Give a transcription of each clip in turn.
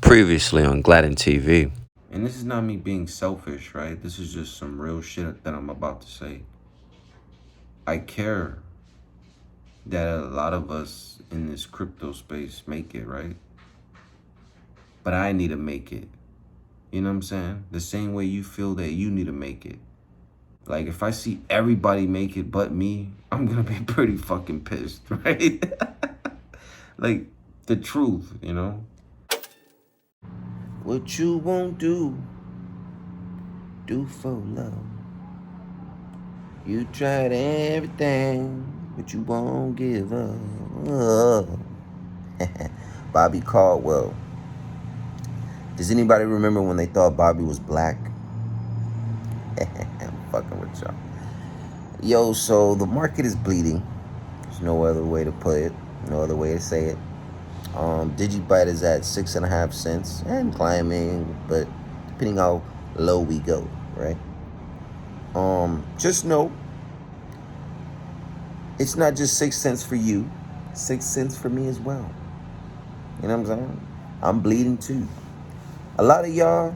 Previously on Gladden TV. And this is not me being selfish, right? This is just some real shit that I'm about to say. I care that a lot of us in this crypto space make it, right? But I need to make it. You know what I'm saying? The same way you feel that you need to make it. Like, if I see everybody make it but me, I'm gonna be pretty fucking pissed, right? Like, the truth, you know? What you won't do for love. You tried everything, but you won't give up. Bobby Caldwell. Does anybody remember when they thought Bobby was black? I'm fucking with y'all. Yo, so the market is bleeding. There's no other way to put it, no other way to say it. DigiByte is at 6.5 cents and climbing, but depending how low we go, right? Just know it's not just 6 cents for you, 6 cents for me as well. You know what I'm saying? I'm bleeding too. A lot of y'all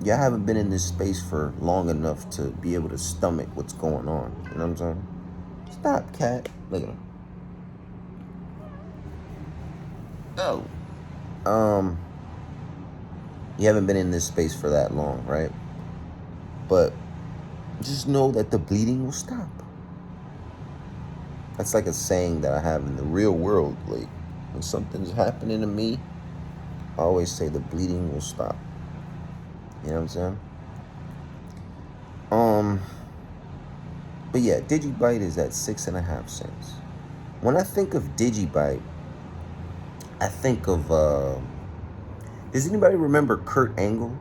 haven't been in this space for long enough to be able to stomach what's going on. You know what I'm saying? Stop, cat. Look at him. Oh. You haven't been in this space for that long, right? But just know that the bleeding will stop. That's like a saying that I have in the real world. Like, when something's happening to me, I always say the bleeding will stop. You know what I'm saying? But yeah, DigiByte is at 6.5 cents. When I think of DigiByte, I think of, does anybody remember Kurt Angle?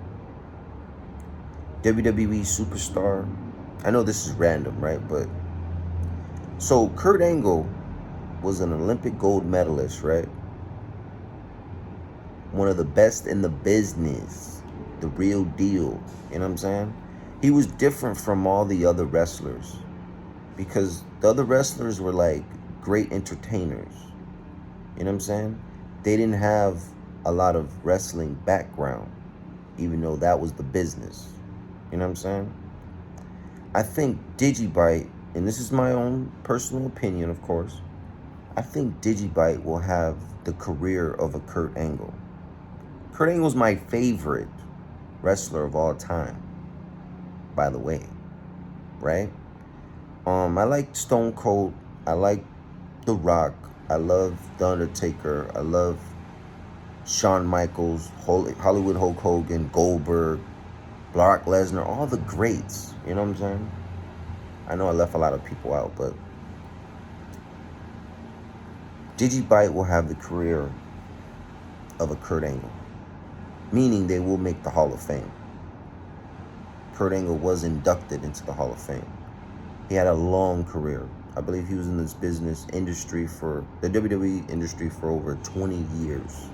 WWE superstar. I know this is random, right? But so Kurt Angle was an Olympic gold medalist, right? One of the best in the business, the real deal. You know what I'm saying? He was different from all the other wrestlers because the other wrestlers were like great entertainers. You know what I'm saying? They didn't have a lot of wrestling background, even though that was the business. You know what I'm saying? I think DigiByte, and this is my own personal opinion, of course, I think DigiByte will have the career of a Kurt Angle. Kurt Angle's my favorite wrestler of all time, by the way, right? I like Stone Cold. I like The Rock. I love The Undertaker. I love Shawn Michaels, Hollywood Hulk Hogan, Goldberg, Brock Lesnar, all the greats. You know what I'm saying? I know I left a lot of people out, but DigiByte will have the career of a Kurt Angle, meaning they will make the Hall of Fame. Kurt Angle was inducted into the Hall of Fame. He had a long career. I believe he was in this business industry for the WWE industry for over 20 years.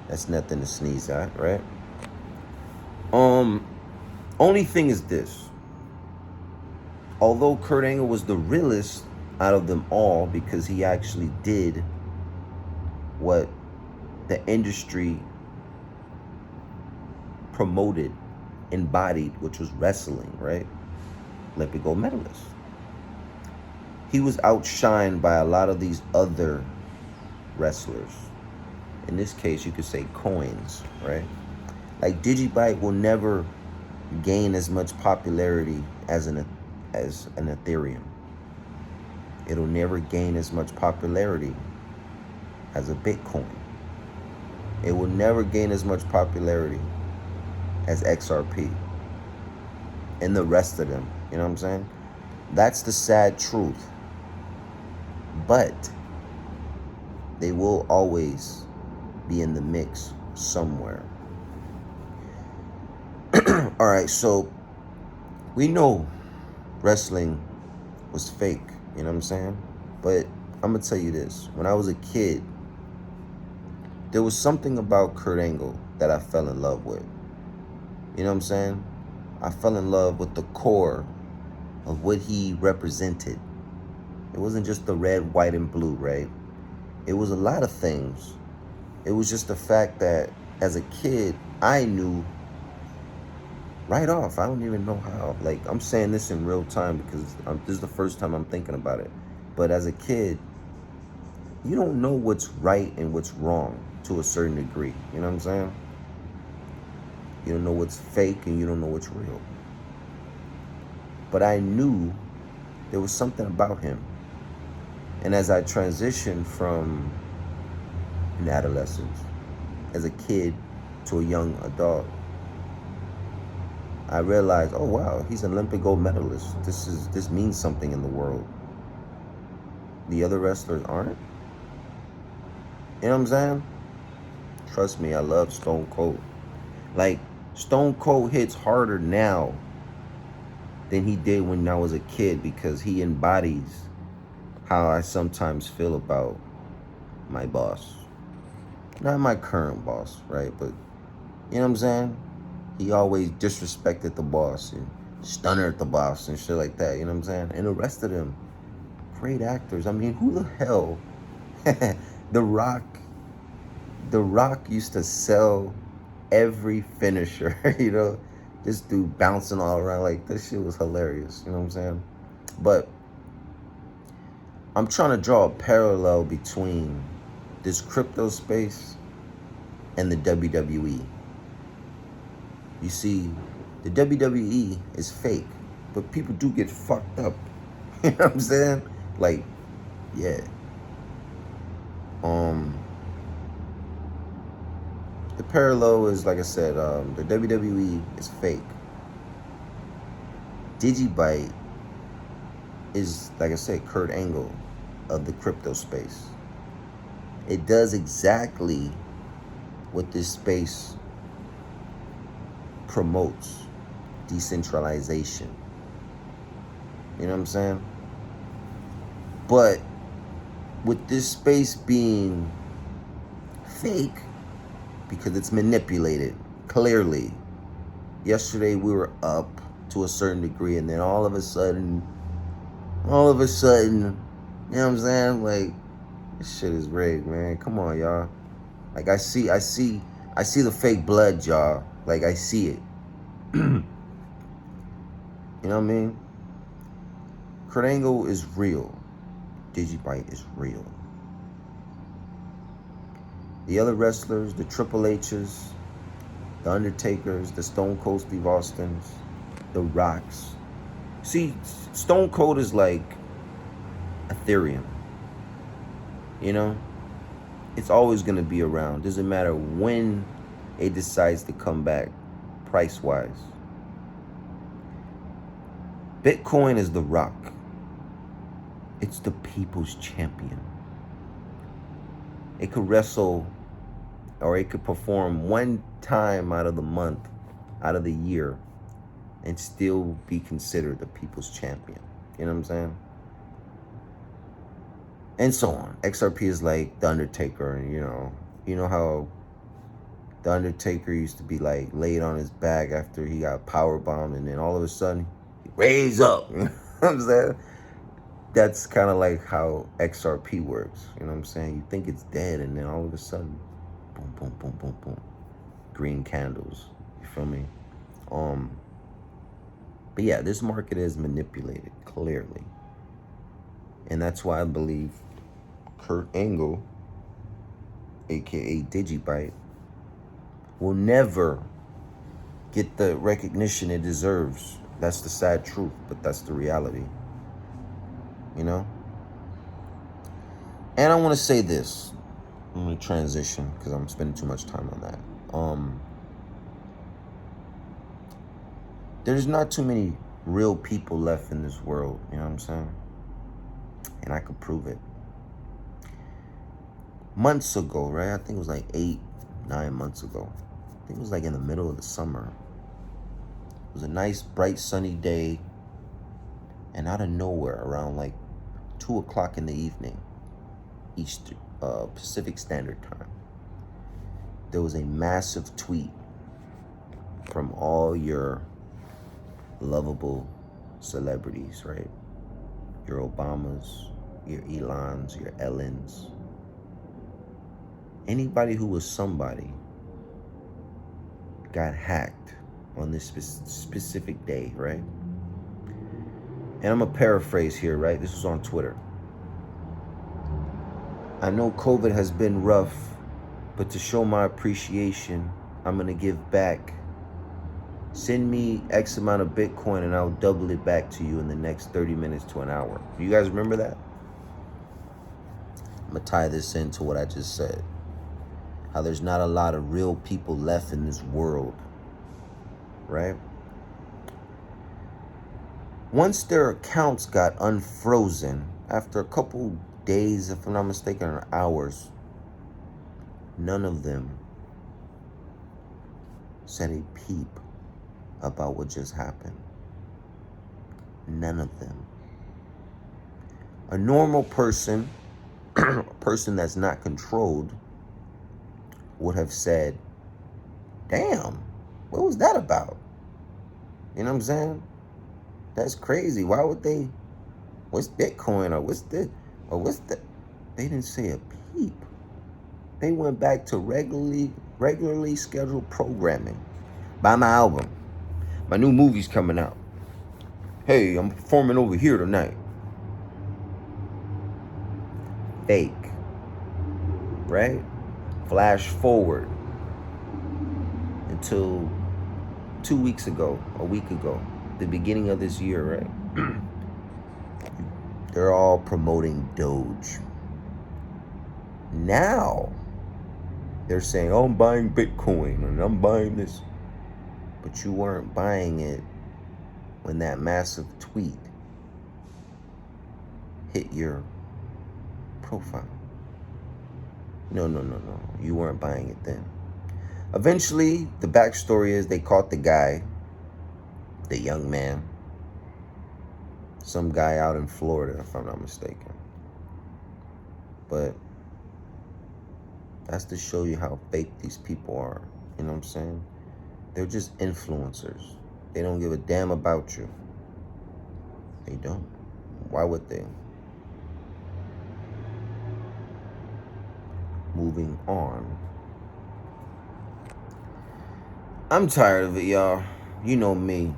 That's nothing to sneeze at, right? Only thing is this. Although Kurt Angle was the realest out of them all because he actually did what the industry promoted, embodied, which was wrestling, right? Olympic gold medalist. He was outshined by a lot of these other wrestlers. In this case, you could say coins, right? Like DigiByte will never gain as much popularity as an Ethereum. It'll never gain as much popularity as a Bitcoin. It will never gain as much popularity as XRP and the rest of them. You know what I'm saying? That's the sad truth. But they will always be in the mix somewhere. All right, so we know wrestling was fake, you know what I'm saying? But I'm gonna tell you this. When I was a kid, there was something about Kurt Angle that I fell in love with. You know what I'm saying? I fell in love with the core of what he represented. It wasn't just the red, white, and blue, right? It was a lot of things. It was just the fact that as a kid, I knew right off. I don't even know how. Like, I'm saying this in real time because this is the first time I'm thinking about it. But as a kid, you don't know what's right and what's wrong to a certain degree. You know what I'm saying? You don't know what's fake and you don't know what's real. But I knew there was something about him. And as I transitioned from an adolescence, as a kid to a young adult, I realized, oh wow, he's an Olympic gold medalist. This means something in the world. The other wrestlers aren't. You know what I'm saying? Trust me, I love Stone Cold. Like, Stone Cold hits harder now than he did when I was a kid because he embodies how I sometimes feel about my boss. Not my current boss, right? But, you know what I'm saying? He always disrespected the boss and stunnered the boss and shit like that, you know what I'm saying? And the rest of them, great actors. I mean, who the hell? The Rock used to sell every finisher, you know? This dude bouncing all around, like, this shit was hilarious, you know what I'm saying? But I'm trying to draw a parallel between this crypto space and the WWE. You see, the WWE is fake, but people do get fucked up. You know what I'm saying? Like, yeah. The parallel is, like I said, the WWE is fake. DigiByte is, like I said, Kurt Angle of the crypto space. It does exactly what this space promotes: decentralization. You know what I'm saying? But with this space being fake because it's manipulated, clearly. Yesterday we were up to a certain degree, and then all of a sudden, you know what I'm saying? Like, this shit is rigged, man. Come on, y'all. Like, I see the fake blood, y'all. Like, I see it. You know what I mean? Kurt Angle is real. DigiByte is real. The other wrestlers, the Triple H's, the Undertakers, the Stone Cold Steve Austins, the Rocks. See, Stone Cold is like Ethereum. You know? It's always going to be around. Doesn't matter when it decides to come back, price-wise. Bitcoin is the rock. It's the people's champion. It could wrestle, or it could perform one time out of the month, out of the year, and still be considered the people's champion. You know what I'm saying? And so on. XRP is like the Undertaker, and you know how the Undertaker used to be like laid on his back after he got powerbombed, and then all of a sudden he raised up. You know what I'm saying? That's kind of like how XRP works. You know what I'm saying? You think it's dead, and then all of a sudden, boom, boom, boom, boom, boom. Green candles. You feel me? But yeah, this market is manipulated, clearly. And that's why I believe Kurt Angle, aka DigiByte, will never get the recognition it deserves. That's the sad truth, but that's the reality. You know? And I want to say this. I'm going to transition because I'm spending too much time on that. There's not too many real people left in this world. You know what I'm saying? And I could prove it. Months ago, right? I think it was like 8-9 months ago. I think it was like in the middle of the summer. It was a nice, bright, sunny day. And out of nowhere, around like 2 o'clock in the evening, Pacific Standard Time, there was a massive tweet from all your lovable celebrities, right? Your Obamas, your Elons, your Ellens. Anybody who was somebody got hacked on this specific day, right? And I'm going to paraphrase here, right? This was on Twitter. I know COVID has been rough, but to show my appreciation, I'm going to give back. Send me X amount of Bitcoin and I'll double it back to you in the next 30 minutes to an hour. Do you guys remember that? I'm going to tie this into what I just said. How there's not a lot of real people left in this world, right? Once their accounts got unfrozen, after a couple days, if I'm not mistaken, or hours, none of them said a peep about what just happened. None of them. A normal person, a person that's not controlled, would have said, damn, what was that about? You know what I'm saying? That's crazy. Why would they, what's Bitcoin or what's this or what's that? They didn't say a peep. They went back to regularly scheduled programming. Buy my album. My new movie's coming out. Hey, I'm performing over here tonight. Fake. Right? Flash forward until 2 weeks ago, a week ago, the beginning of this year, right? They're all promoting Doge. Now, they're saying, oh, I'm buying Bitcoin and I'm buying this. But you weren't buying it when that massive tweet hit your profile. No. You weren't buying it then. Eventually, the backstory is they caught the guy, the young man, some guy out in Florida, if I'm not mistaken. But that's to show you how fake these people are. You know what I'm saying? They're just influencers. They don't give a damn about you. They don't. Why would they? Moving on. I'm tired of it, y'all. You know me.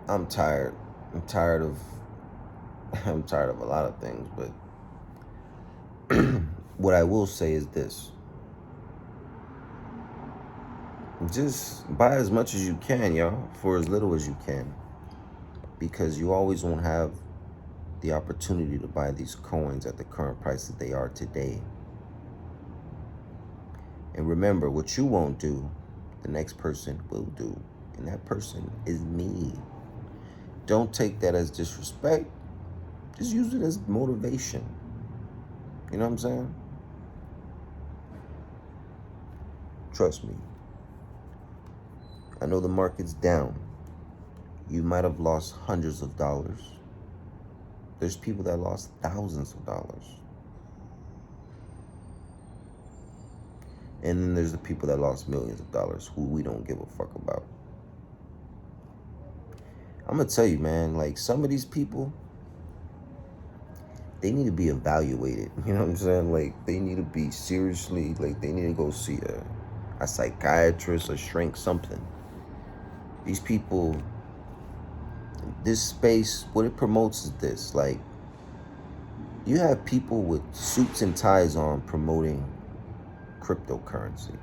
I'm tired. I'm tired of a lot of things, but what I will say is this. Just buy as much as you can, y'all, for as little as you can. Because you always won't have the opportunity to buy these coins at the current price that they are today. And remember, what you won't do, the next person will do. And that person is me. Don't take that as disrespect. Just use it as motivation. You know what I'm saying? Trust me. I know the market's down. You might have lost hundreds of dollars. There's people that lost thousands of dollars. And then there's the people that lost millions of dollars who we don't give a fuck about. I'm gonna tell you, man, like some of these people, they need to be evaluated. You know what I'm saying? Like they need to be seriously, like they need to go see a psychiatrist, a shrink, something. These people, this space, what it promotes is this. Like, you have people with suits and ties on promoting cryptocurrency,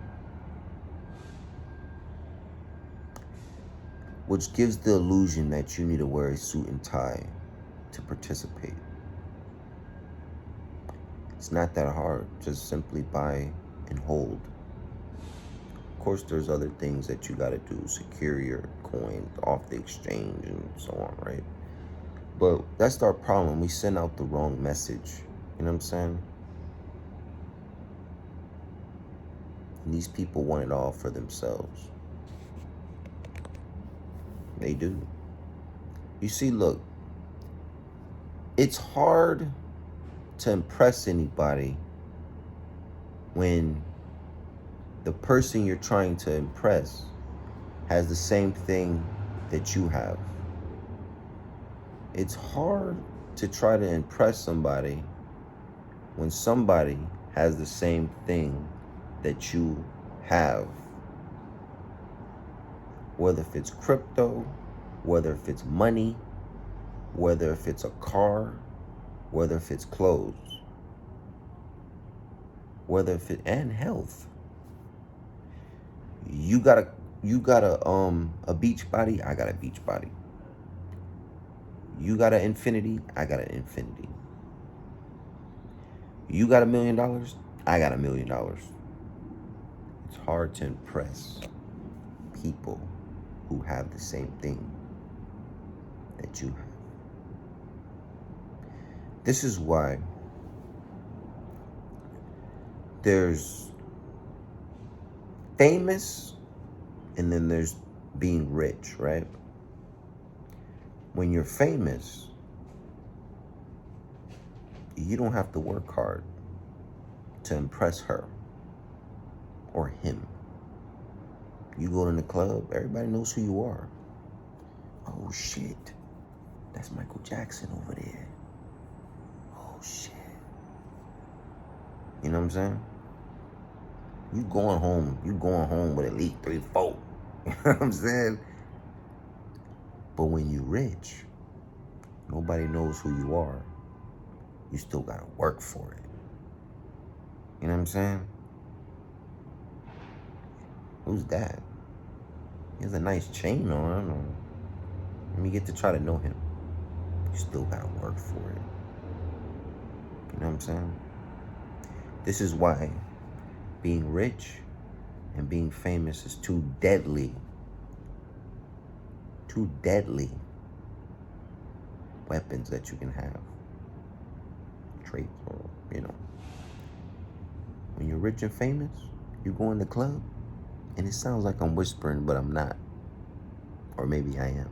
which gives the illusion that you need to wear a suit and tie to participate. It's not that hard. Just simply buy and hold. Of course, there's other things that you got to do, secure your coin off the exchange and so on, right? But that's our problem. We send out the wrong message. You know what I'm saying? And these people want it all for themselves. They do. You see, look, it's hard to impress anybody when the person you're trying to impress has the same thing that you have. It's hard to try to impress somebody when somebody has the same thing that you have. Whether if it's crypto, whether if it's money, whether if it's a car, whether if it's clothes, whether if it, and health. You got a beach body, I got a beach body. You got an infinity, I got an infinity. You got $1 million, I got $1 million. It's hard to impress people who have the same thing that you have. This is why there's famous and then there's being rich, right? When you're famous, you don't have to work hard to impress her or him. You go in the club, everybody knows who you are. Oh shit, that's Michael Jackson over there. Oh shit. You know what I'm saying? You going home with at least 3, 4. You know what I'm saying? But when you rich, nobody knows who you are. You still gotta work for it. You know what I'm saying? Who's that? He has a nice chain on. Let me get to try to know him. You still gotta work for it. You know what I'm saying? This is why being rich and being famous is two deadly weapons that you can have. Traits, or, you know. When you're rich and famous, you go in the club, and it sounds like I'm whispering, but I'm not. Or maybe I am.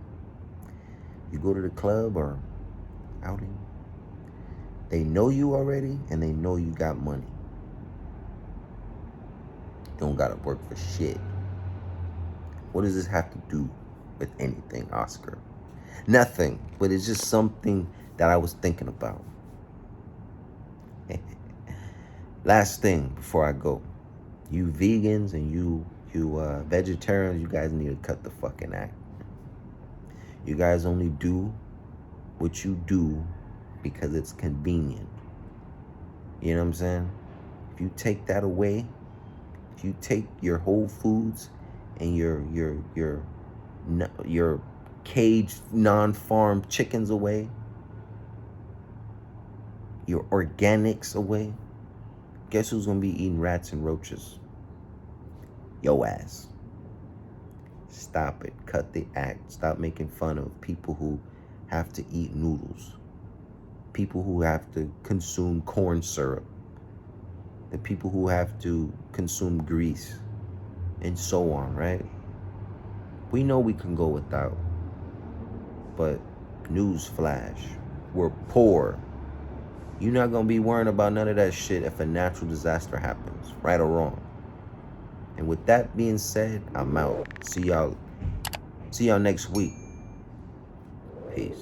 You go to the club or outing, they know you already, and they know you got money. Don't gotta work for shit. What does this have to do with anything, Oscar? Nothing, but it's just something that I was thinking about. Last thing before I go. You vegans and you vegetarians, you guys need to cut the fucking act. You guys only do what you do because it's convenient. You know what I'm saying? If you take that away, if you take your Whole Foods and your caged non-farm chickens away, your organics away, guess who's gonna be eating rats and roaches? Yo ass. Stop it. Cut the act. Stop making fun of people who have to eat noodles. People who have to consume corn syrup. The people who have to consume grease. And so on, right? We know we can go without. But news flash. We're poor. You're not gonna be worrying about none of that shit if a natural disaster happens, right or wrong. And with that being said, I'm out. See y'all next week. Peace.